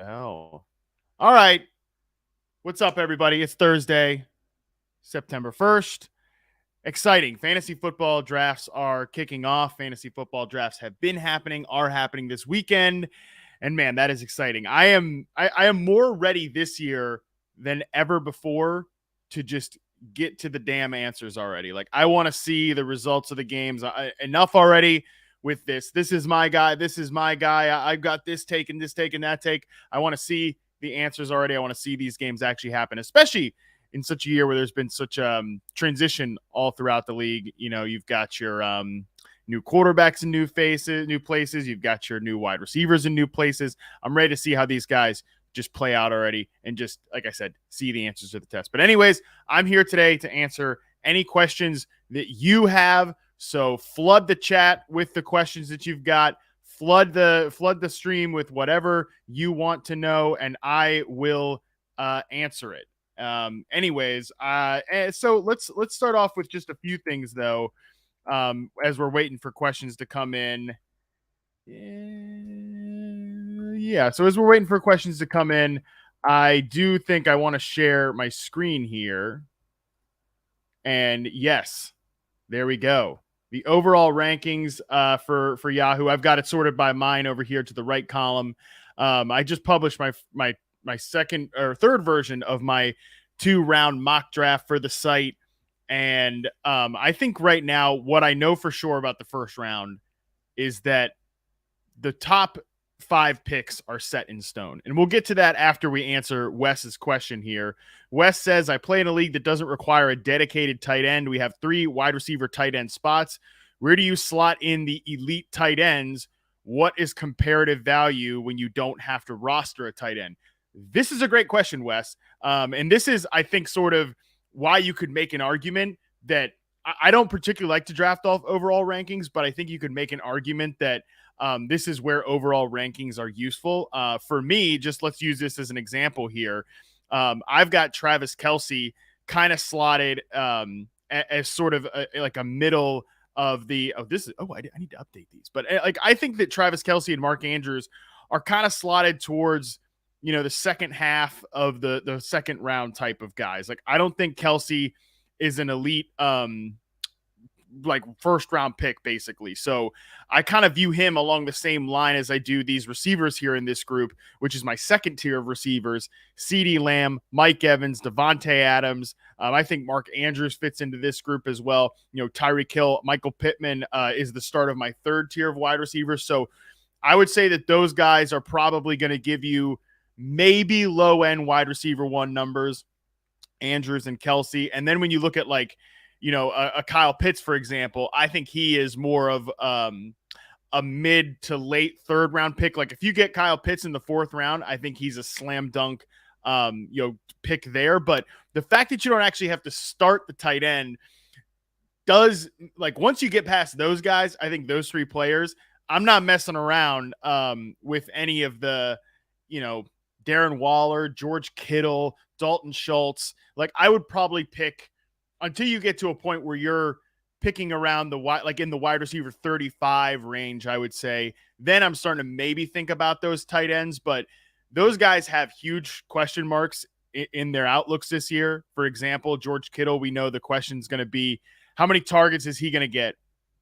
hell? All right. What's up, everybody? It's Thursday, September 1st. Exciting. Fantasy football drafts are kicking off. Fantasy football drafts have been happening, are happening this weekend. And man, that is exciting. I am more ready this year than ever before to just get to the damn answers already. Like, I want to see the results of the games. Enough already with this. This is my guy. This is my guy. I've got this take and that take. I want to see the answers already. I want to see these games actually happen, especially in such a year where there's been such transition all throughout the league. You know, you've got your new quarterbacks in new faces, new places. You've got your new wide receivers in new places. I'm ready to see how these guys just play out already and just, like I said, see the answers to the test. But anyways, I'm here today to answer any questions that you have. So flood the chat with the questions that you've got. Flood the stream with whatever you want to know, and I will answer it. So let's start off with just a few things though, as we're waiting for questions to come in. So as we're waiting for questions to come in, I do think I want to share my screen here. And yes, there we go. The overall rankings for Yahoo. I've got it sorted by mine over here to the right column. I just published my second or third version of my 2-round mock draft for the site. And I think right now, what I know for sure about the first round is that the top 5 picks are set in stone. And we'll get to that after we answer Wes's question here. Wes says, I play in a league that doesn't require a dedicated tight end. We have 3 wide receiver tight end spots. Where do you slot in the elite tight ends? What is comparative value when you don't have to roster a tight end? This is a great question, Wes. And this is, I think, sort of why you could make an argument that I don't particularly like to draft off overall rankings, but I think you could make an argument that this is where overall rankings are useful. For me, just let's use this as an example here. I've got Travis Kelsey kind of slotted as sort of like a middle of the I need to update these. But like, I think that Travis Kelsey and Mark Andrews are kind of slotted towards, you know, the second half of the second round type of guys. Like, I don't think Kelsey is an elite like first round pick, basically. So I kind of view him along the same line as I do these receivers here in this group, which is my second tier of receivers: CeeDee Lamb, Mike Evans, Devontae Adams. I think Mark Andrews fits into this group as well. You know, Tyreek Hill, Michael Pittman is the start of my third tier of wide receivers. So I would say that those guys are probably going to give you maybe low end wide receiver 1 numbers, Andrews and Kelsey. And then when you look at, like, you know, a Kyle Pitts, for example, I think he is more of a mid to late third round pick. Like, if you get Kyle Pitts in the 4th round, I think he's a slam dunk, pick there. But the fact that you don't actually have to start the tight end does, like, once you get past those guys, I think those 3 players, I'm not messing around with any of the, you know, Darren Waller, George Kittle, Dalton Schultz. Like, I would probably pick until you get to a point where you're picking around in the wide receiver 35 range, I would say. Then I'm starting to maybe think about those tight ends, but those guys have huge question marks in their outlooks this year. For example, George Kittle, we know the question is going to be, how many targets is he going to get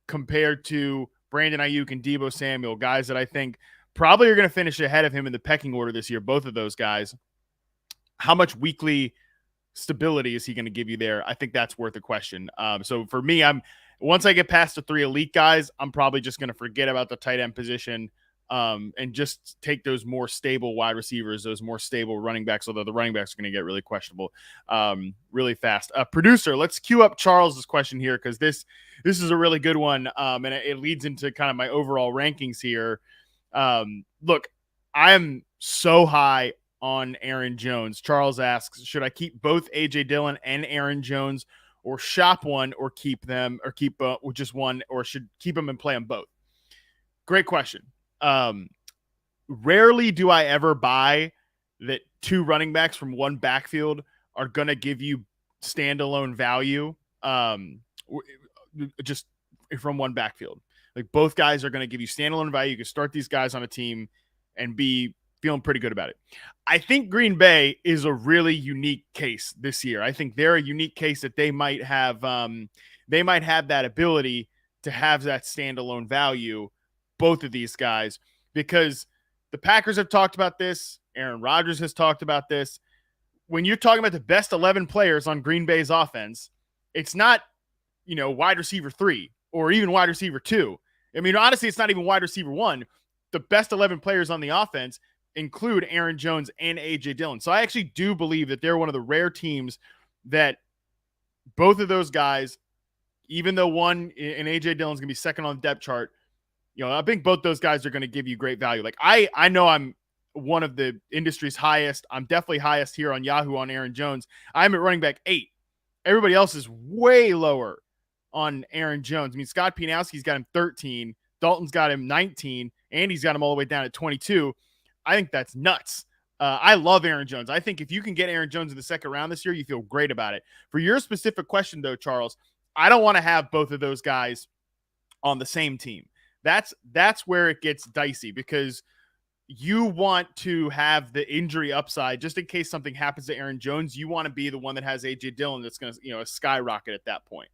compared to Brandon Ayuk and Deebo Samuel, guys that I think probably are going to finish ahead of him in the pecking order this year, both of those guys. How much weekly stability is he going to give you there? I think that's worth a question. So for me, once I get past the 3 elite guys, I'm probably just going to forget about the tight end position and just take those more stable wide receivers, those more stable running backs, although the running backs are going to get really questionable really fast. Producer, let's queue up Charles's question here, because this is a really good one, and it leads into kind of my overall rankings here. Look, I am so high on Aaron Jones. Charles asks, should I keep both AJ Dillon and Aaron Jones, or shop one, or keep them, or keep just one, or should keep them and play them both? Great question. Rarely do I ever buy that 2 running backs from one backfield are going to give you standalone value just from one backfield. Like, both guys are going to give you standalone value. You can start these guys on a team and be feeling pretty good about it. I think Green Bay is a really unique case this year. I think they're a unique case that they might have that ability to have that standalone value, both of these guys, because the Packers have talked about this. Aaron Rodgers has talked about this. When you're talking about the best 11 players on Green Bay's offense, it's not, wide receiver 3 or even wide receiver 2. I mean, honestly, it's not even wide receiver 1. The best 11 players on the offense include Aaron Jones and A.J. Dillon. So I actually do believe that they're one of the rare teams that both of those guys, even though one in A.J. Dillon's going to be second on the depth chart, I think both those guys are going to give you great value. Like I know I'm one of the industry's highest. I'm definitely highest here on Yahoo on Aaron Jones. I'm at running back 8. Everybody else is way lower on Aaron Jones. I mean, Scott Pianowski's got him 13. Dalton's got him 19. Andy's got him all the way down at 22. I think that's nuts. I love Aaron Jones. I think if you can get Aaron Jones in the second round this year, you feel great about it. For your specific question, though, Charles, I don't want to have both of those guys on the same team. That's where it gets dicey, because you want to have the injury upside just in case something happens to Aaron Jones. You want to be the one that has A.J. Dillon that's going to, skyrocket at that point.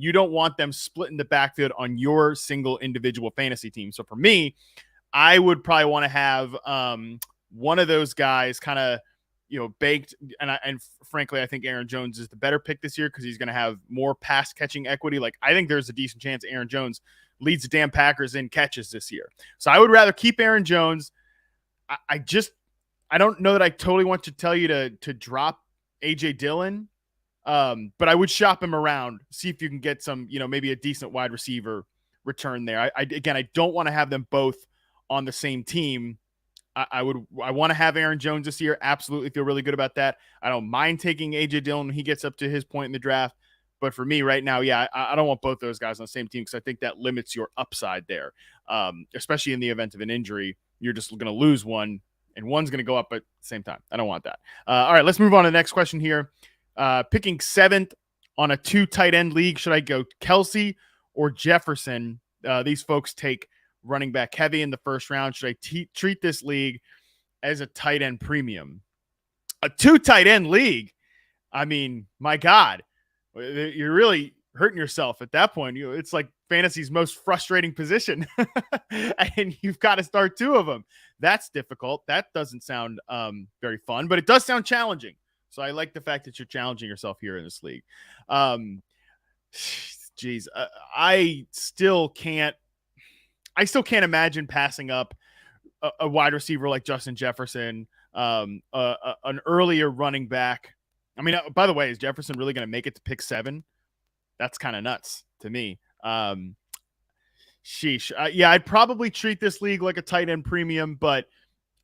You don't want them splitting the backfield on your single individual fantasy team. So for me, I would probably want to have one of those guys kind of, baked. And frankly, I think Aaron Jones is the better pick this year because he's going to have more pass catching equity. Like, I think there's a decent chance Aaron Jones leads the damn Packers in catches this year. So I would rather keep Aaron Jones. I don't know that I totally want to tell you to drop A.J. Dillon. But I would shop him around, see if you can get some, maybe a decent wide receiver return there. I don't want to have them both on the same team. I want to have Aaron Jones this year. Absolutely feel really good about that. I don't mind taking A.J. Dillon when he gets up to his point in the draft. But for me right now, I don't want both those guys on the same team because I think that limits your upside there, especially in the event of an injury. You're just going to lose one, and one's going to go up at the same time. I don't want that. All right, let's move on to the next question here. Picking 7th on a 2 tight end league. Should I go Kelsey or Jefferson? These folks take running back heavy in the first round. Should I treat this league as a tight end premium? A 2 tight end league. I mean, my God, you're really hurting yourself at that point. It's like fantasy's most frustrating position and you've got to start 2 of them. That's difficult. That doesn't sound very fun, but it does sound challenging. So I like the fact that you're challenging yourself here in this league. I still can't imagine passing up a wide receiver like Justin Jefferson, an earlier running back. I mean, by the way, is Jefferson really going to make it to pick 7? That's kind of nuts to me. Sheesh. I'd probably treat this league like a tight end premium, but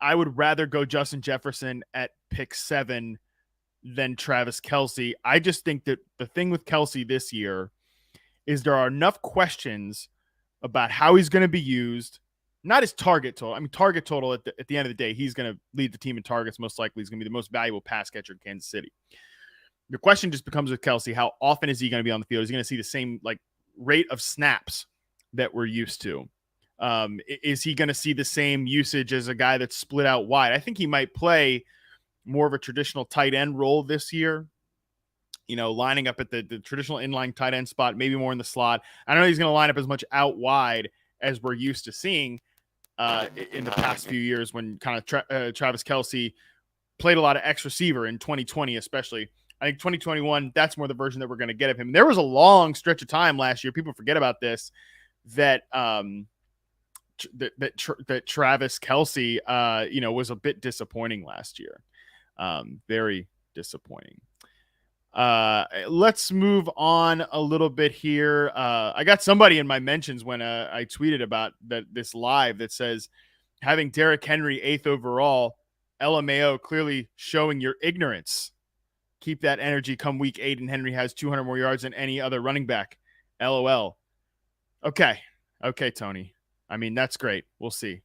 I would rather go Justin Jefferson at pick 7 than Travis Kelsey. I just think that the thing with Kelsey this year is there are enough questions about how he's going to be used, not his target total. I mean, target total at the end of the day, he's going to lead the team in targets. Most likely he's going to be the most valuable pass catcher in Kansas City. The question just becomes with Kelsey, how often is he going to be on the field? Is he going to see the same rate of snaps that we're used to? Is he going to see the same usage as a guy that's split out wide? I think he might play more of a traditional tight end role this year, lining up at the traditional inline tight end spot, maybe more in the slot. I don't know he's going to line up as much out wide as we're used to seeing in the past few years when kind of Travis Kelsey played a lot of X receiver in 2020, especially. I think 2021, that's more the version that we're going to get of him. There was a long stretch of time last year. People forget about this, that Travis Kelsey, was a bit disappointing last year. Very disappointing. Let's move on a little bit here. I got somebody in my mentions when I tweeted about this live that says having Derrick Henry 8th overall, LMAO clearly showing your ignorance. Keep that energy come week 8 and Henry has 200 more yards than any other running back. LOL. Okay, Tony. I mean, that's great. We'll see.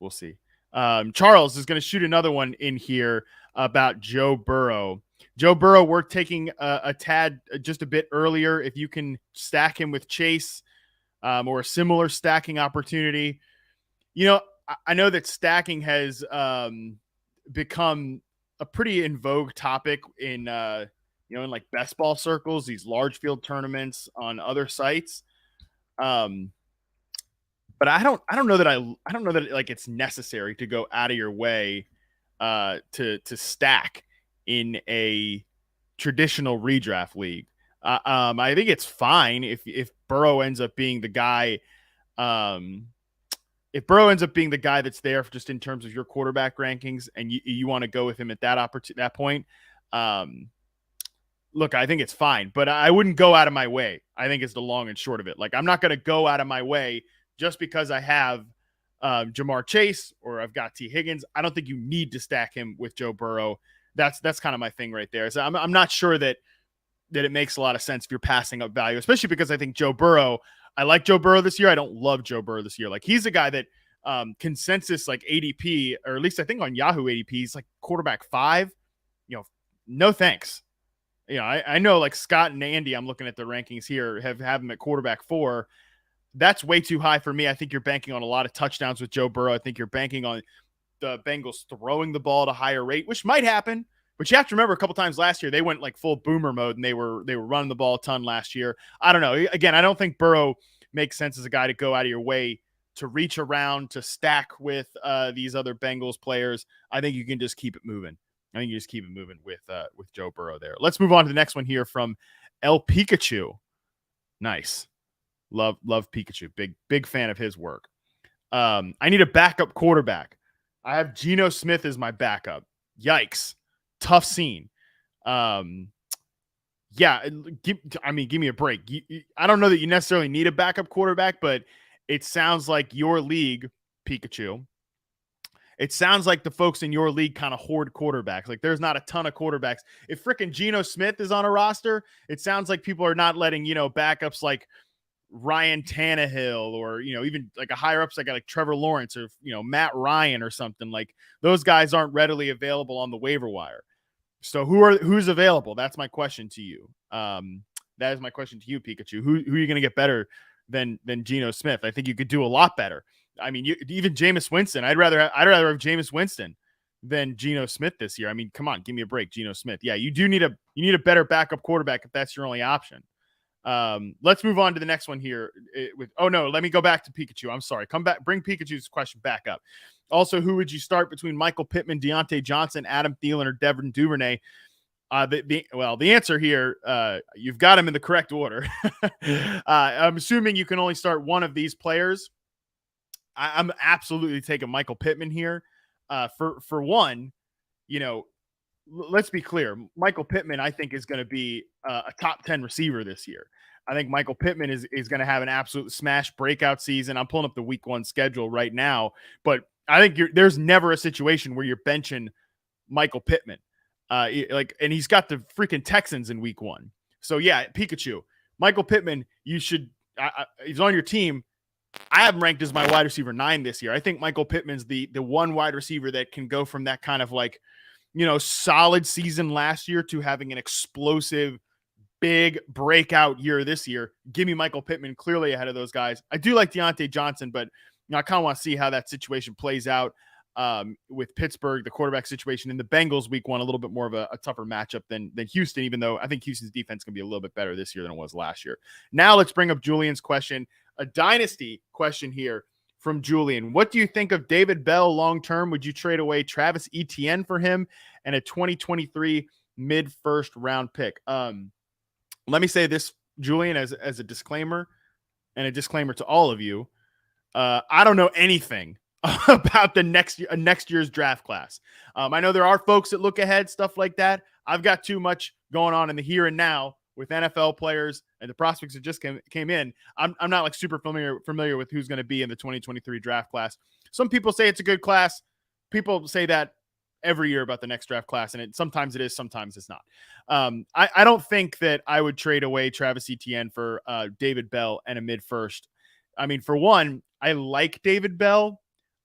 Charles is going to shoot another one in here about Joe Burrow. Joe Burrow, we're taking a tad just a bit earlier. If you can stack him with Chase or a similar stacking opportunity. I know that stacking has become a pretty in vogue topic in in like best ball circles, these large field tournaments on other sites. But I don't know that I don't know that like it's necessary to go out of your way to stack in a traditional redraft league. I think it's fine if Burrow ends up being the guy. If Burrow ends up being the guy that's there just in terms of your quarterback rankings, and you want to go with him at that point, look, I think it's fine, but I wouldn't go out of my way. I think it's the long and short of it. Like, I'm not going to go out of my way just because I have Jamar Chase or I've got T. Higgins. I don't think you need to stack him with Joe Burrow. That's kind of my thing right there. So I'm not sure that it makes a lot of sense if you're passing up value, especially because I think Joe Burrow, I like Joe Burrow this year. I don't love Joe Burrow this year. Like, he's a guy that consensus like ADP, or at least I think on Yahoo ADP, he's like quarterback 5. No thanks. I know like Scott and Andy, I'm looking at the rankings here, have him at quarterback 4. That's way too high for me. I think you're banking on a lot of touchdowns with Joe Burrow. I think you're banking on the Bengals throwing the ball at a higher rate, which might happen. But you have to remember a couple times last year, they went like full boomer mode and they were running the ball a ton last year. I don't know. Again, I don't think Burrow makes sense as a guy to go out of your way to reach around, to stack with these other Bengals players. I think you can just keep it moving. I think you just keep it moving with Joe Burrow there. Let's move on to the next one here from El Pikachu. Nice. Love Pikachu. Big fan of his work. I need a backup quarterback. I have Geno Smith as my backup. Yikes. Tough scene. Give me a break. I don't know that you necessarily need a backup quarterback, but it sounds like your league, Pikachu, it sounds like the folks in your league kind of hoard quarterbacks. Like, there's not a ton of quarterbacks. If frickin' Geno Smith is on a roster, it sounds like people are not letting, backups like Ryan Tannehill or, even like a higher ups like Trevor Lawrence or, Matt Ryan or something. Like, those guys aren't readily available on the waiver wire. So who's available? That's my question to you. That is my question to you, Pikachu. Who are you going to get better than Geno Smith? I think you could do a lot better. I mean, even Jameis Winston. I'd rather have Jameis Winston than Geno Smith this year. I mean, come on, give me a break, Geno Smith. Yeah, you need a better backup quarterback if that's your only option. Let's move on to the next one here. Let me go back to Pikachu. I'm sorry. Come back. Bring Pikachu's question back up. Also, who would you start between Michael Pittman, Deontay Johnson, Adam Thielen, or Devin Duvernay? The answer here, you've got him in the correct order. I'm assuming you can only start one of these players. I'm absolutely taking Michael Pittman here. For one, let's be clear. Michael Pittman, I think, is going to be a top 10 receiver this year. I think Michael Pittman is going to have an absolute smash breakout season. I'm pulling up the week 1 schedule right now, but I think there's never a situation where you're benching Michael Pittman. And he's got the freaking Texans in week 1. So yeah, Pikachu, Michael Pittman, he's on your team. I have him ranked as my wide receiver 9 this year. I think Michael Pittman's the one wide receiver that can go from that kind of like, solid season last year to having an explosive, big breakout year this year. Give me Michael Pittman clearly ahead of those guys. I do like Deontay Johnson, but I kind of want to see how that situation plays out with Pittsburgh, the quarterback situation in the Bengals week 1, a little bit more of a tougher matchup than Houston, even though I think Houston's defense can be a little bit better this year than it was last year. Now let's bring up Julian's question, a dynasty question here from Julian. What do you think of David Bell long-term? Would you trade away Travis Etienne for him and a 2023 mid-first round pick? Let me say this, Julian, as a disclaimer and a disclaimer to all of you. I don't know anything about the next year's draft class. I know there are folks that look ahead, stuff like that. I've got too much going on in the here and now with NFL players and the prospects that just came in. I'm not like super familiar with who's going to be in the 2023 draft class. Some people say it's a good class. People say that every year about the next draft class, and sometimes it is, sometimes it's not. I don't think that I would trade away Travis Etienne for David Bell and a mid-first. I mean, for one, I like David Bell.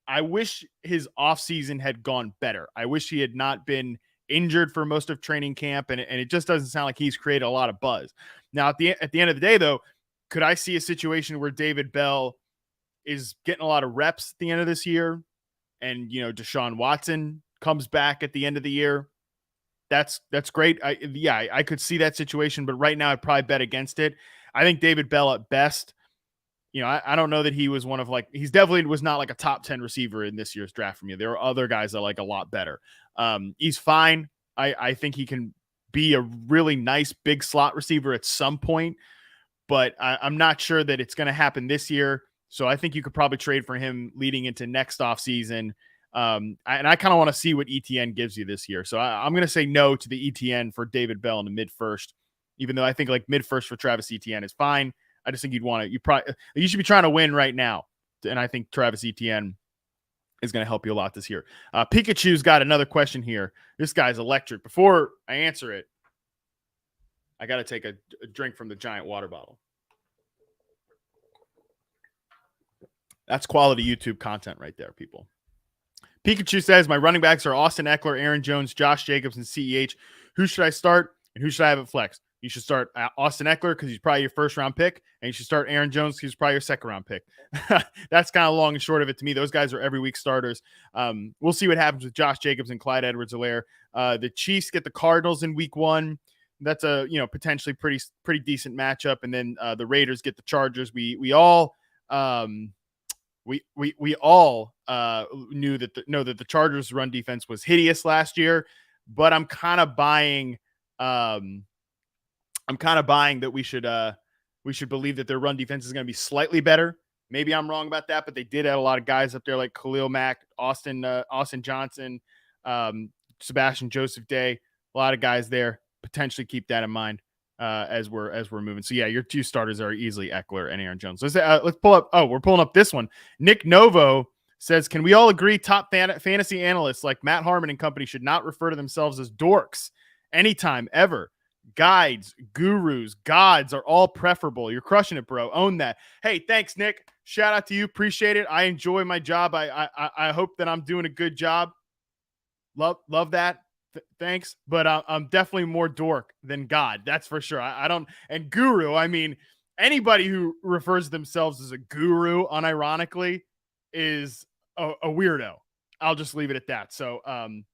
I wish his offseason had gone better. I wish he had not been injured for most of training camp, and it just doesn't sound like he's created a lot of buzz. Now, at the end of the day, though, could I see a situation where David Bell is getting a lot of reps at the end of this year? and Deshaun Watson comes back at the end of the year, that's great. I could see that situation, but right now I'd probably bet against it. I think David Bell at best, I don't know that he was one of he's definitely was not like a top 10 receiver in this year's draft from you. There are other guys that like a lot better. He's fine. I think he can be a really nice big slot receiver at some point, but I'm not sure that it's going to happen this year. So I think you could probably trade for him leading into next offseason. And I kind of want to see what ETN gives you this year. So I'm going to say no to the ETN for David Bell in the mid-first, even though I think mid-first for Travis Etienne is fine. I just think you should be trying to win right now. And I think Travis Etienne is going to help you a lot this year. Pikachu's got another question here. This guy's electric. Before I answer it, I got to take a drink from the giant water bottle. That's quality YouTube content right there, people. Pikachu says, my running backs are Austin Eckler, Aaron Jones, Josh Jacobs, and CEH. Who should I start and who should I have at flex? You should start Austin Eckler because he's probably your first-round pick, and you should start Aaron Jones because he's probably your second-round pick. That's kind of long and short of it to me. Those guys are every week starters. We'll see what happens with Josh Jacobs and Clyde Edwards-Helaire. The Chiefs get the Cardinals in week 1. That's a potentially pretty decent matchup, and then the Raiders get the Chargers. We all knew that the Chargers' run defense was hideous last year, but I'm kind of buying. That we should believe that their run defense is going to be slightly better. Maybe I'm wrong about that, but they did add a lot of guys up there like Khalil Mack, Austin Johnson, Sebastian Joseph Day. A lot of guys there. Potentially keep that in mind as we're moving. So yeah, your two starters are easily Eckler and Aaron Jones. Let's pull up. Oh, we're pulling up this one. Nick Novo says, can we all agree top fantasy analysts like Matt Harmon and company should not refer to themselves as dorks anytime ever? Guides, gurus, gods are all preferable. You're crushing it, bro. Own that. Hey, thanks, Nick. Shout out to you. Appreciate it. I enjoy my job. I hope that I'm doing a good job. Love that. Thanks. But I'm definitely more dork than God. That's for sure. I don't. And guru, I mean, anybody who refers to themselves as a guru unironically is a weirdo. I'll just leave it at that. So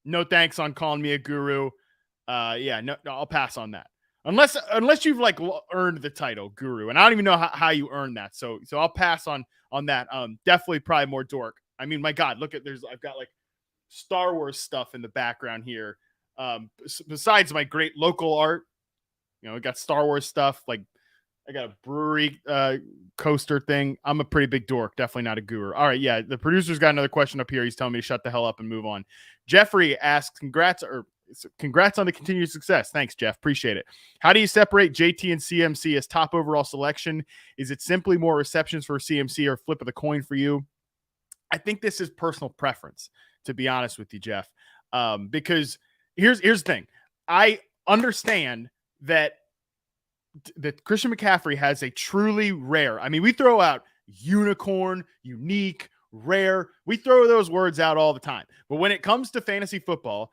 no thanks on calling me a guru. No, I'll pass on that. Unless you've earned the title guru, and I don't even know how you earn that. So I'll pass on that. Definitely probably more dork. I mean, my God, look at I've got Star Wars stuff in the background here. Besides my great local art, I got Star Wars stuff. I got a brewery coaster thing. I'm a pretty big dork. Definitely not a guru. All right. Yeah. The producer's got another question up here. He's telling me to shut the hell up and move on. Jeffrey asks, congrats on the continued success. Thanks, Jeff. Appreciate it. How do you separate JT and CMC as top overall selection? Is it simply more receptions for CMC or flip of the coin for you? I think this is personal preference, to be honest with you, Jeff. Because here's the thing. I understand that Christian McCaffrey has a truly rare. I mean, we throw out unicorn, unique, rare. We throw those words out all the time. But when it comes to fantasy football,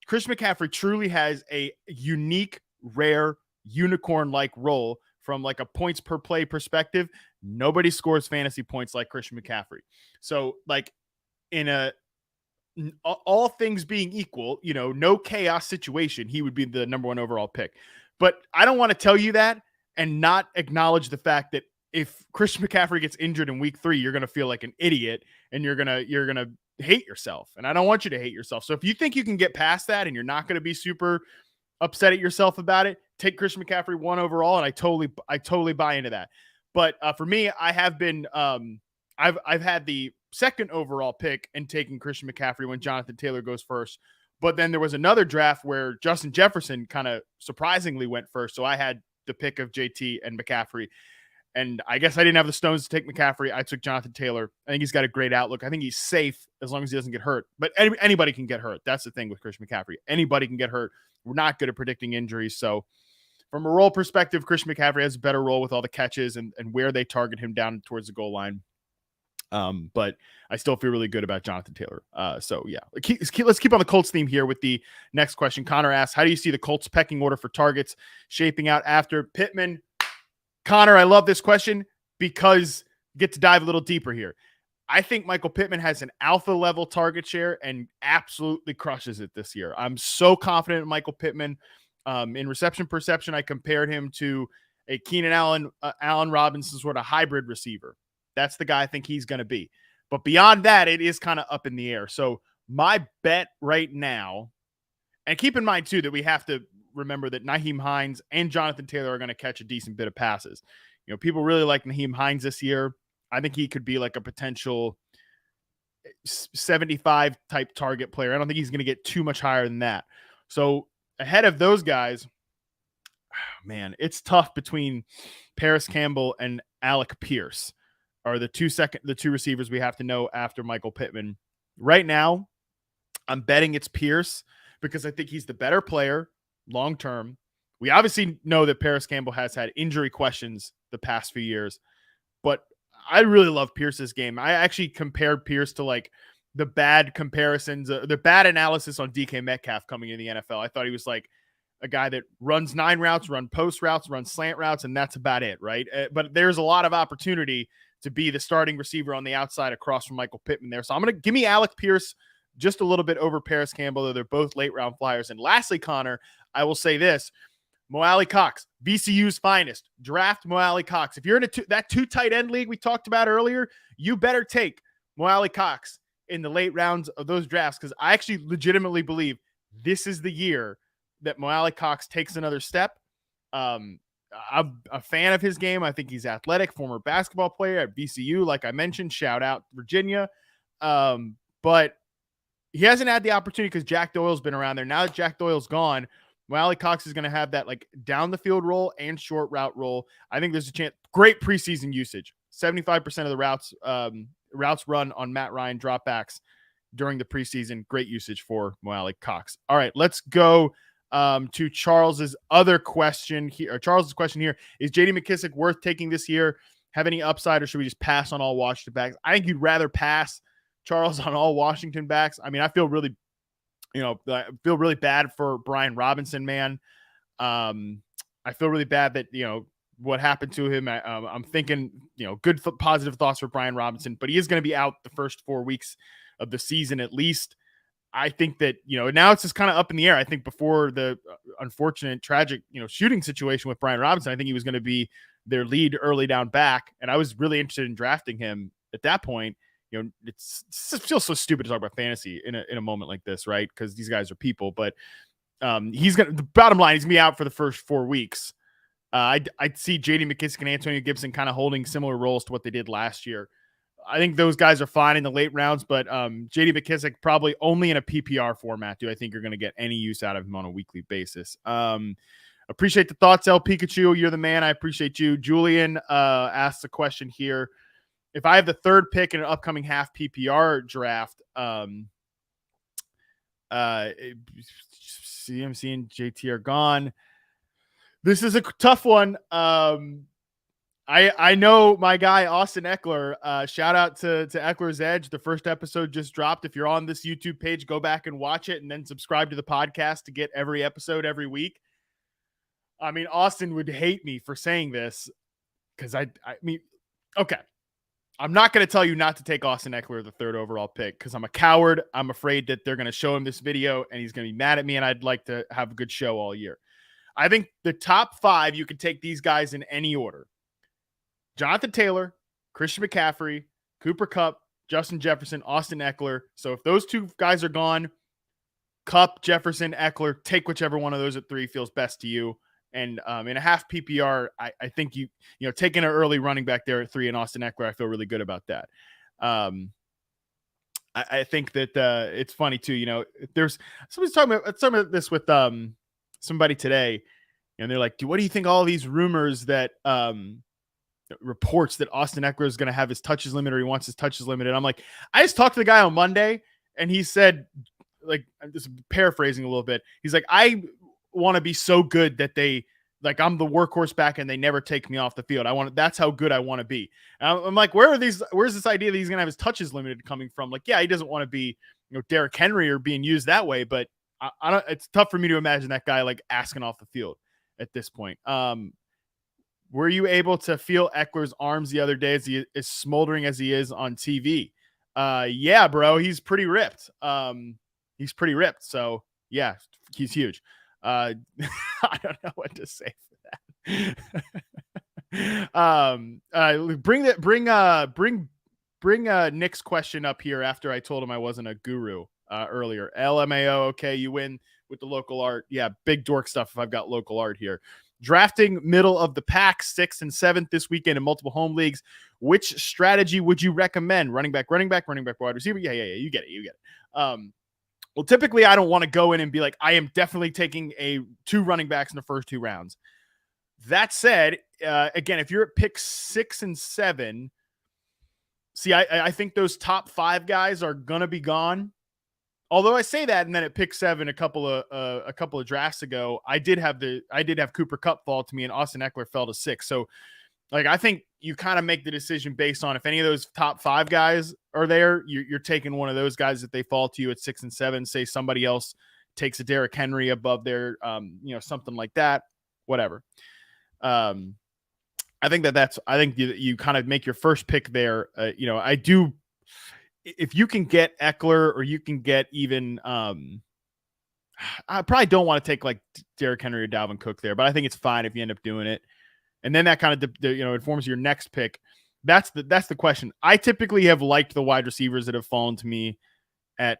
Christian McCaffrey truly has a unique, rare, unicorn-like role from a points per play perspective. Nobody scores fantasy points like Christian McCaffrey. So in all things being equal, no chaos situation, he would be the number 1 overall pick. But I don't want to tell you that and not acknowledge the fact that if Christian McCaffrey gets injured in week 3, you're going to feel like an idiot and you're going to hate yourself. And I don't want you to hate yourself. So if you think you can get past that and you're not going to be super upset at yourself about it, take Christian McCaffrey 1 overall. And I totally buy into that. But for me, I have been, I've had the 2nd overall pick and taking Christian McCaffrey when Jonathan Taylor goes first. But then there was another draft where Justin Jefferson kind of surprisingly went first. So I had the pick of JT and McCaffrey. And I guess I didn't have the stones to take McCaffrey. I took Jonathan Taylor. I think he's got a great outlook. I think he's safe as long as he doesn't get hurt. But anybody can get hurt. That's the thing with Christian McCaffrey. Anybody can get hurt. We're not good at predicting injuries. So from a role perspective, Christian McCaffrey has a better role with all the catches and where they target him down towards the goal line. But I still feel really good about Jonathan Taylor. So yeah, let's keep on the Colts theme here with the next question. Connor asks, how do you see the Colts pecking order for targets shaping out after Pittman? Connor, I love this question because get to dive a little deeper here. I think Michael Pittman has an alpha level target share and absolutely crushes it this year. I'm so confident in Michael Pittman. In reception perception, I compared him to a Keenan Allen, Allen Robinson sort of hybrid receiver. That's the guy I think he's going to be. But beyond that, it is kind of up in the air. So my bet right now, and keep in mind too that we have to remember that Nyheim Hines and Jonathan Taylor are going to catch a decent bit of passes. You know, people really like Nyheim Hines this year. I think he could be like a potential 75 type target player. I don't think he's going to get too much higher than that. So ahead of those guys, man, it's tough between Paris Campbell and Alec Pierce are the two receivers we have to know after Michael Pittman. Right now, I'm betting it's Pierce because I think he's the better player long term. We obviously know that Paris Campbell has had injury questions the past few years, but I really love Pierce's game. I actually compared Pierce to like the bad comparisons, the bad analysis on DK Metcalf coming in the NFL. I thought he was like a guy that runs 9 routes, run post routes, run slant routes, and that's about it, right? But there's a lot of opportunity to be the starting receiver on the outside across from Michael Pittman there. So I'm going to give me Alec Pierce just a little bit over Paris Campbell, though they're both late round flyers. And lastly, Connor, I will say this. Mo Alie-Cox, VCU's finest. Draft Mo Alie-Cox. If you're in that 2 tight end league we talked about earlier, you better take Mo Alie-Cox in the late rounds of those drafts because I actually legitimately believe this is the year that Mo Alie-Cox takes another step. I'm a fan of his game. I think he's athletic, former basketball player at VCU. Like I mentioned, shout out Virginia. But he hasn't had the opportunity because Jack Doyle's been around there. Now that Jack Doyle's gone, Alie-Cox is going to have that like down the field role and short route role. I think there's a chance. Great preseason usage. 75% of the routes run on Matt Ryan dropbacks during the preseason. Great usage for Mo Alie-Cox. All right, let's go to Charles's other question here. Or Charles's question here is: J.D. McKissic worth taking this year? Have any upside, or should we just pass on all Washington backs? I think you'd rather pass, Charles, on all Washington backs. I mean, I feel really bad for Brian Robinson, man. I feel really bad that, what happened to him. I'm thinking, good, positive thoughts for Brian Robinson, but he is going to be out the first 4 weeks of the season at least. I think that, now it's just kind of up in the air. I think before the unfortunate, tragic, shooting situation with Brian Robinson, I think he was going to be their lead early down back. And I was really interested in drafting him at that point. It feels so stupid to talk about fantasy in a moment like this, right? Because these guys are people, but the bottom line, he's going to be out for the first 4 weeks. I'd see J.D. McKissic and Antonio Gibson kind of holding similar roles to what they did last year. I think those guys are fine in the late rounds, but J.D. McKissic probably only in a PPR format do I think you're going to get any use out of him on a weekly basis. Appreciate the thoughts, El Pikachu. You're the man. I appreciate you. Julian asks a question here. If I have the 3rd pick in an upcoming half PPR draft, CMC and JT are gone. This is a tough one. I know my guy, Austin Eckler. Shout out to Eckler's Edge. The first episode just dropped. If you're on this YouTube page, go back and watch it and then subscribe to the podcast to get every episode every week. I mean, Austin would hate me for saying this because I mean, okay. I'm not going to tell you not to take Austin Eckler, the 3rd overall pick, because I'm a coward. I'm afraid that they're going to show him this video and he's going to be mad at me, and I'd like to have a good show all year. I think the top 5, you can take these guys in any order. Jonathan Taylor, Christian McCaffrey, Cooper Kupp, Justin Jefferson, Austin Eckler. So if those 2 guys are gone, Kupp, Jefferson, Eckler, take whichever one of those at 3 feels best to you. And in a half PPR, I think taking an early running back there at 3 and Austin Eckler, I feel really good about that. I think that it's funny too. There's somebody's talking about some of this with somebody today, and they're like, "What do you think all these rumors that reports that Austin Eckler is going to have his touches limit or he wants his touches limited?" I'm like, I just talked to the guy on Monday, and he said, like, I'm just paraphrasing a little bit. He's like, I want to be so good that I'm the workhorse back and they never take me off the field. That's how good I want to be. And I'm like, where's this idea that he's going to have his touches limited coming from? Like, yeah, he doesn't want to be, Derrick Henry or being used that way, but it's tough for me to imagine that guy like asking off the field at this point. were you able to feel Eckler's arms the other day as he is smoldering as he is on TV? Yeah, bro, he's pretty ripped. He's pretty ripped. So yeah, he's huge. I don't know what to say for that. Bring Nick's question up here after I told him I wasn't a guru earlier. LMAO, okay, you win with the local art. Yeah, big dork stuff if I've got local art here. Drafting middle of the pack, 6th and 7th this weekend in multiple home leagues. Which strategy would you recommend? Running back, wide receiver? Yeah, you get it. Well, typically I don't want to go in and be like, I am definitely taking 2 running backs in the first 2 rounds. That said, again, if you're at pick 6 and 7, see, I think those top 5 guys are gonna be gone. Although I say that, and then at pick 7, a couple of drafts ago, I did have Cooper Kupp fall to me, and Austin Eckler fell to 6. So, like, I think you kind of make the decision based on if any of those top 5 guys are there, you're taking one of those guys if they fall to you at 6 and 7. Say somebody else takes a Derrick Henry above there, something like that, whatever. I think I think you kind of make your first pick there. I do. If you can get Eckler, or you can get even, I probably don't want to take like Derrick Henry or Dalvin Cook there, but I think it's fine if you end up doing it. And then that kind of, informs your next pick. That's the question. I typically have liked the wide receivers that have fallen to me at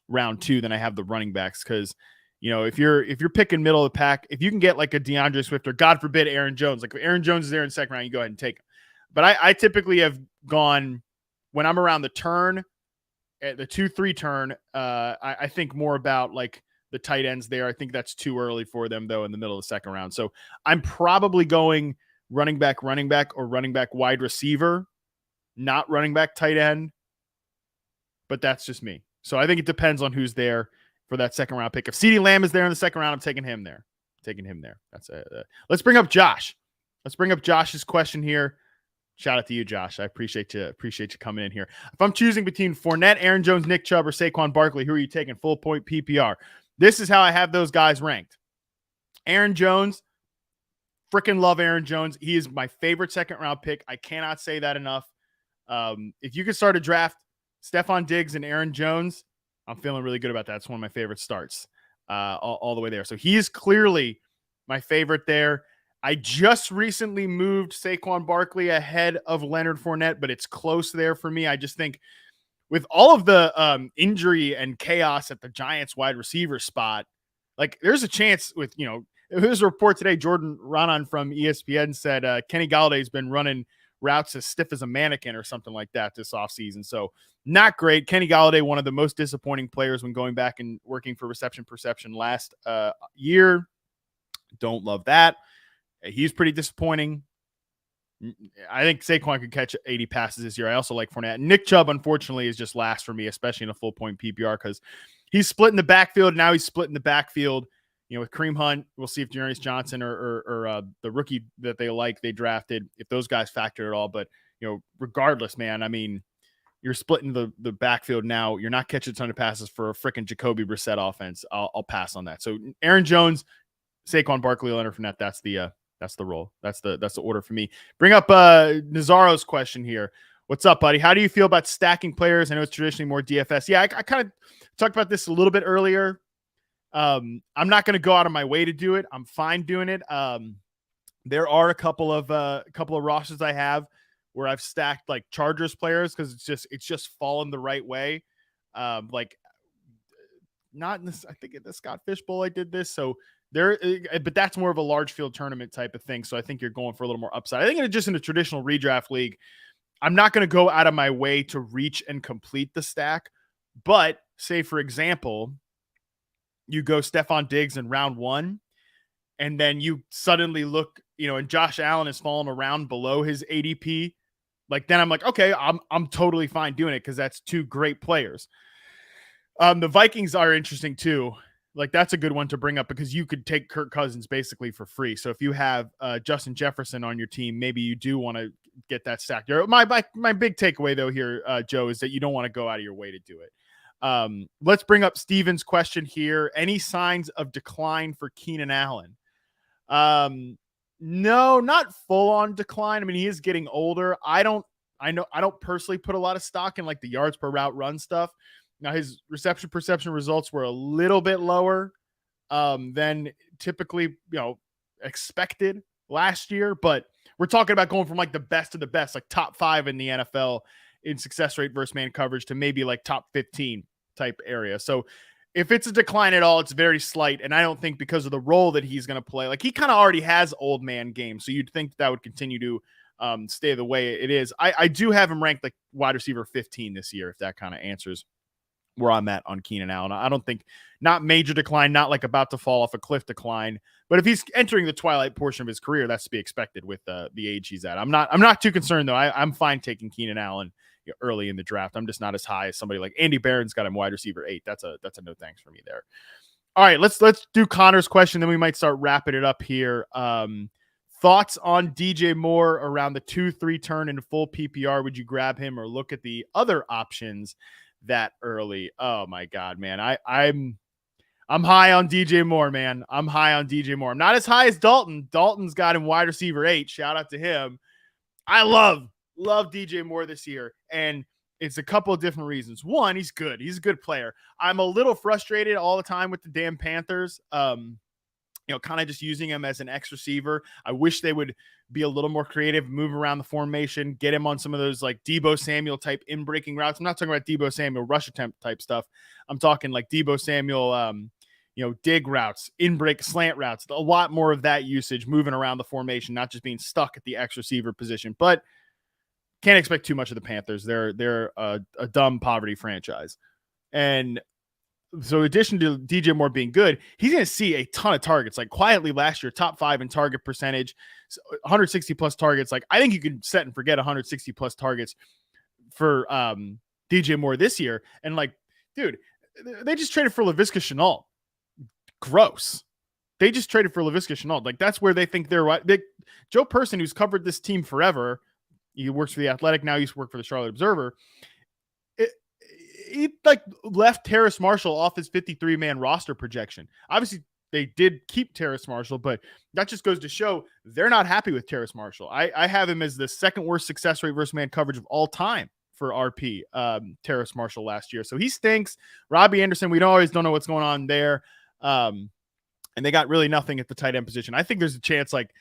round 2 than I have the running backs. Cause if you're picking middle of the pack, if you can get like a DeAndre Swift or God forbid Aaron Jones, like if Aaron Jones is there in the second round, you go ahead and take him. But I typically have gone, when I'm around the turn, at the 2-3 turn, I think more about like the tight ends there. I think that's too early for them though in the middle of the second round. So I'm probably going running back, or running back wide receiver, not running back tight end. But that's just me. So I think it depends on who's there for that second round pick. If CeeDee Lamb is there in the second round, I'm taking him there. That's it. Let's bring up Josh. Let's bring up Josh's question here. Shout out to you, Josh. I appreciate you coming in here. If I'm choosing between Fournette, Aaron Jones, Nick Chubb, or Saquon Barkley, who are you taking? Full point PPR. This is how I have those guys ranked. Aaron Jones, freaking love Aaron Jones. He is my favorite second round pick. I cannot say that enough. If you could start a draft, Stephon Diggs and Aaron Jones, I'm feeling really good about that. It's one of my favorite starts all the way there. So he is clearly my favorite there. I just recently moved Saquon Barkley ahead of Leonard Fournette, but it's close there for me. I just think with all of the injury and chaos at the Giants wide receiver spot, like there's a chance with, there's a report today, Jordan Ronan from ESPN said Kenny Galladay's been running routes as stiff as a mannequin or something like that this offseason. So not great. Kenny Galladay, one of the most disappointing players when going back and working for Reception Perception last year. Don't love that. He's pretty disappointing. I think Saquon could catch 80 passes this year. I also like Fournette. Nick Chubb, unfortunately, is just last for me, especially in a full point PPR, because he's split in the backfield. Now he's split in the backfield, with Kareem Hunt. We'll see if Dearness Johnson or the rookie that they drafted, if those guys factor at all. But, regardless, man, I mean, you're splitting the backfield now. You're not catching a ton of passes for a freaking Jacoby Brissett offense. I'll pass on that. So Aaron Jones, Saquon Barkley, Leonard Fournette, that's the role. That's the order for me. Bring up Nazaro's question here. What's up, buddy? How do you feel about stacking players? I know it's traditionally more DFS. Yeah, I kind of talked about this a little bit earlier. I'm not going to go out of my way to do it. I'm fine doing it. There are a couple of rosters I have where I've stacked like Chargers players because it's just fallen the right way. Like not in this. I think at the Scott Fish Bowl I did this. So there, but that's more of a large field tournament type of thing. So I think you're going for a little more upside. I think in a traditional redraft league, I'm not going to go out of my way to reach and complete the stack. But say, for example, you go Stephon Diggs in round 1, and then you suddenly look, and Josh Allen is falling around below his ADP. Like, then I'm like, okay, I'm totally fine doing it because that's 2 great players. The Vikings are interesting too. Like, that's a good one to bring up because you could take Kirk Cousins basically for free. So if you have Justin Jefferson on your team, maybe you do want to get that stacked. My big takeaway though here, Joe, is that you don't want to go out of your way to do it. Let's bring up Steven's question here. Any signs of decline for Keenan Allen? No, not full on decline. I mean, he is getting older. I don't personally put a lot of stock in like the yards per route run stuff. Now his reception perception results were a little bit lower than typically, expected last year, but we're talking about going from like the best of the best, like top 5 in the NFL in success rate versus man coverage to maybe like top 15 type area. So if it's a decline at all, it's very slight. And I don't think because of the role that he's going to play, like he kind of already has old man game. So you'd think that would continue to stay the way it is. I do have him ranked like wide receiver 15 this year, if that kind of answers where I'm at on Keenan Allen. I don't think, not major decline, not like about to fall off a cliff decline, but if he's entering the twilight portion of his career, that's to be expected with the age he's at. I'm not too concerned though. I'm fine taking Keenan Allen early in the draft. I'm just not as high as somebody like Andy Barron's got him wide receiver 8. That's a no thanks for me there. All right, let's do Connor's question, then we might start wrapping it up here. Thoughts on DJ Moore around the 2-3 turn in full PPR? Would you grab him or look at the other options that early? Oh my God, man. I'm high on DJ Moore, man. I'm high on DJ Moore. I'm not as high as Dalton. Dalton's got him wide receiver 8. Shout out to him. I love DJ Moore this year. And it's a couple of different reasons. One, he's good. He's a good player. I'm a little frustrated all the time with the damn Panthers. Kind of just using him as an X receiver. I wish they would be a little more creative, move around the formation, get him on some of those like Deebo Samuel type in-breaking routes. I'm not talking about Deebo Samuel rush attempt type stuff. I'm talking like Deebo Samuel, dig routes, in-break slant routes, a lot more of that usage, moving around the formation, not just being stuck at the X receiver position. But can't expect too much of the Panthers. They're a dumb poverty franchise. And so in addition to DJ Moore being good, he's going to see a ton of targets. Like quietly last year, top 5 in target percentage, 160 plus targets. Like I think you can set and forget 160 plus targets for DJ Moore this year. And like, dude, they just traded for Laviska Shenault. Gross. They just traded for Laviska Shenault. Like that's where they think they're right. Joe Person, who's covered this team forever, he works for The Athletic now. He used to work for the Charlotte Observer. He like left Terrace Marshall off his 53-man roster projection. Obviously, they did keep Terrace Marshall, but that just goes to show they're not happy with Terrace Marshall. I have him as the second worst success rate versus man coverage of all time for RP, Terrace Marshall last year. So he stinks. Robbie Anderson, we don't know what's going on there. And they got really nothing at the tight end position. I think there's a chance like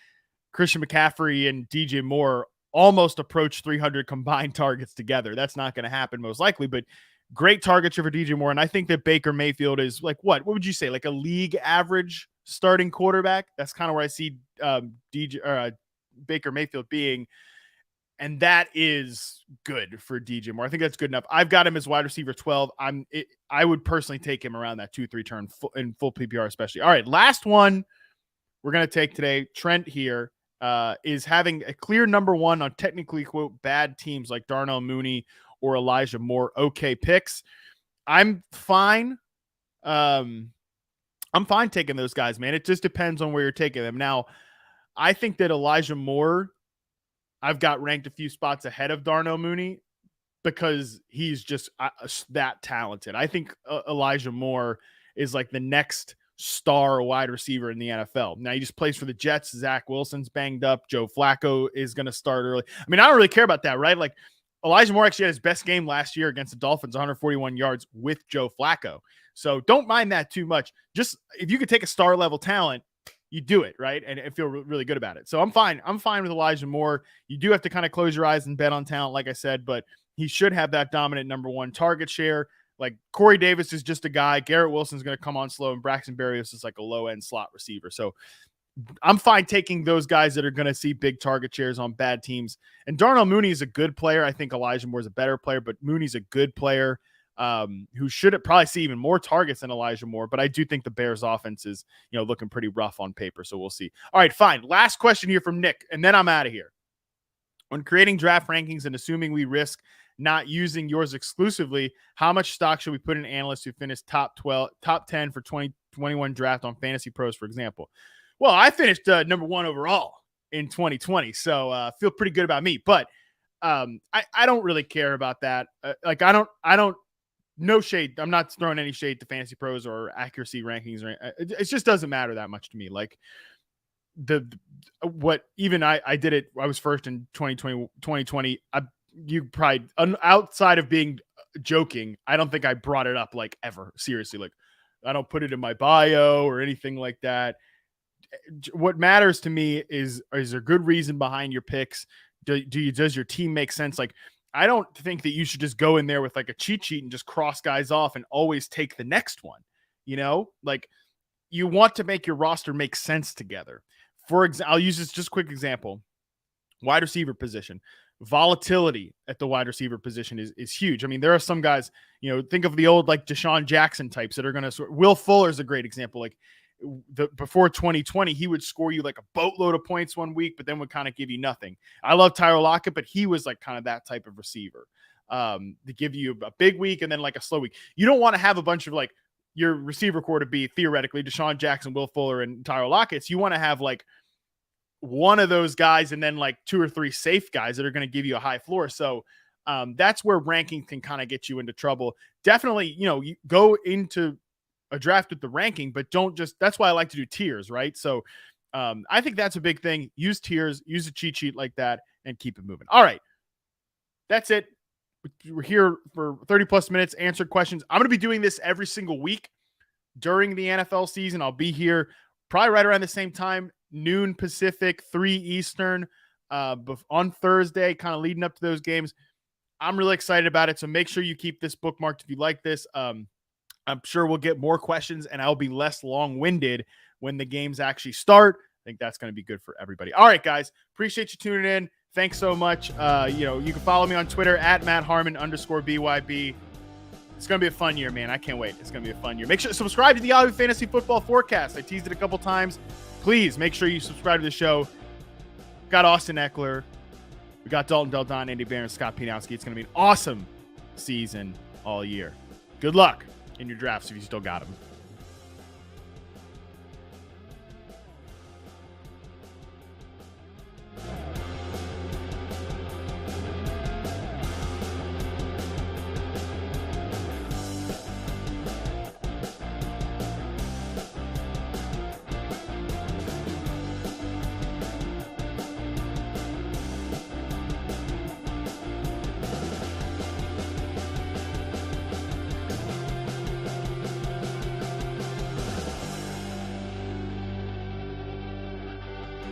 Christian McCaffrey and DJ Moore almost approach 300 combined targets together. That's not going to happen most likely, but great target share for DJ Moore. And I think that Baker Mayfield is like, what would you say? Like a league average starting quarterback. That's kind of where I see Baker Mayfield being. And that is good for DJ Moore. I think that's good enough. I've got him as wide receiver 12. I would personally take him around that 2-3 turn in full PPR, especially. All right. Last one we're going to take today. Trent here is having a clear number 1 on technically quote bad teams like Darnell Mooney or Elijah Moore. Okay picks. I'm fine. I'm fine taking those guys, man. It just depends on where you're taking them. Now, I think that Elijah Moore, I've got ranked a few spots ahead of Darnell Mooney because he's just that talented. I think Elijah Moore is like the next star wide receiver in the NFL. Now he just plays for the Jets. Zach Wilson's banged up. Joe Flacco is going to start early. I mean, I don't really care about that, right? Like Elijah Moore actually had his best game last year against the Dolphins, 141 yards with Joe Flacco. So don't mind that too much. Just if you could take a star level talent, you do it, right? And feel really good about it. So I'm fine. I'm fine with Elijah Moore. You do have to kind of close your eyes and bet on talent, like I said, but he should have that dominant number 1 target share. Like Corey Davis is just a guy. Garrett Wilson's going to come on slow, and Braxton Berrios is like a low-end slot receiver. So I'm fine taking those guys that are going to see big target shares on bad teams. And Darnell Mooney is a good player. I think Elijah Moore is a better player, but Mooney's a good player who should probably see even more targets than Elijah Moore. But I do think the Bears offense is, looking pretty rough on paper. So we'll see. All right, fine. Last question here from Nick, and then I'm out of here. When creating draft rankings and assuming we risk not using yours exclusively, how much stock should we put in analysts who finished top 10 for 2021 draft on Fantasy Pros, for example? Well, I finished number 1 overall in 2020, so feel pretty good about me. But I don't really care about that. I don't. No shade. I'm not throwing any shade to Fantasy Pros or accuracy rankings. It just doesn't matter that much to me. Like what even I did it. I was first in 2020. You probably outside of being joking, I don't think I brought it up like ever seriously. Like I don't put it in my bio or anything like that. What matters to me is there good reason behind your picks? Does your team make sense? Like I don't think that you should just go in there with like a cheat sheet and just cross guys off and always take the next one. Like you want to make your roster make sense together. For example, I'll use this just quick example. Wide receiver position. Volatility at the wide receiver position is huge. I mean, there are some guys, think of the old like Deshaun Jackson types that are going to. Will Fuller is a great example. Like before 2020, he would score you like a boatload of points one week, but then would kind of give you nothing. I love Tyler Lockett, but he was like kind of that type of receiver to give you a big week and then like a slow week. You don't want to have a bunch of like your receiver core to be theoretically Deshaun Jackson, Will Fuller, and Tyler Lockett. So you want to have like one of those guys and then like 2 or 3 safe guys that are going to give you a high floor. So that's where ranking can kind of get you into trouble. Definitely, you go into a draft with the ranking, but don't just, that's why I like to do tiers, right? So I think that's a big thing. Use tiers, use a cheat sheet like that, and keep it moving. All right. That's it. We're here for 30 plus minutes, answered questions. I'm going to be doing this every single week during the NFL season. I'll be here probably right around the same time, noon Pacific, 3 Eastern, on Thursday, kind of leading up to those games. I'm really excited about it. So make sure you keep this bookmarked if you like this. I'm sure we'll get more questions and I'll be less long-winded when the games actually start. I think that's going to be good for everybody. All right, guys. Appreciate you tuning in. Thanks so much. You can follow me on Twitter at @MattHarmon_BYB. It's going to be a fun year, man. I can't wait. It's going to be a fun year. Make sure to subscribe to the Yahoo Fantasy Football Forecast. I teased it a couple times. Please make sure you subscribe to the show. We've got Austin Eckler. We got Dalton Del Don, Andy Barron, Scott Pinowski. It's going to be an awesome season all year. Good luck in your drafts if you still got them.